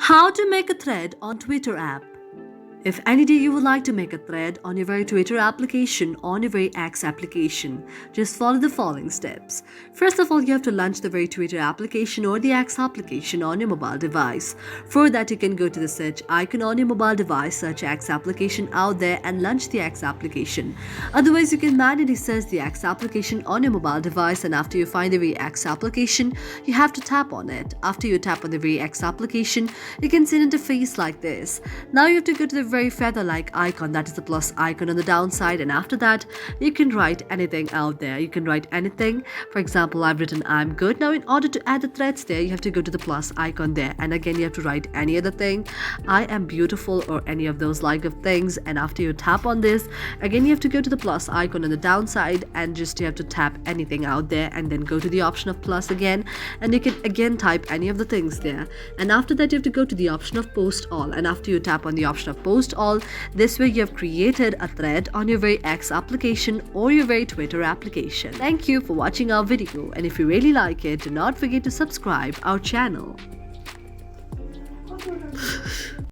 How to make a thread on Twitter app. If any day you would like to make a thread on your very Twitter application, on your very X application, just follow the following steps. First of all, you have to launch the very Twitter application or the X application on your mobile device. For that, you can go to the search icon on your mobile device, search X application out there and launch the X application. Otherwise, you can manually search the X application on your mobile device, and after you find the very X application, you have to tap on it. After you tap on the very X application, you can see an interface like this. Now you have to go to the very feather-like icon, that is the plus icon on the downside, and after that you can write anything out there. You can write anything. For example, I've written I'm good. Now in order to add the threads there, you have to go to the plus icon there, and again you have to write any other thing, I am beautiful, or any of those like of things. And after you tap on this, again you have to go to the plus icon on the downside, and just you have to tap anything out there and then go to the option of plus again, and you can again type any of the things there. And after that you have to go to the option of post all, and after you tap on the option of post all, this way you have created a thread on your very X application or your very Twitter application. Thank you for watching our video, and if you really like it, do not forget to subscribe our channel.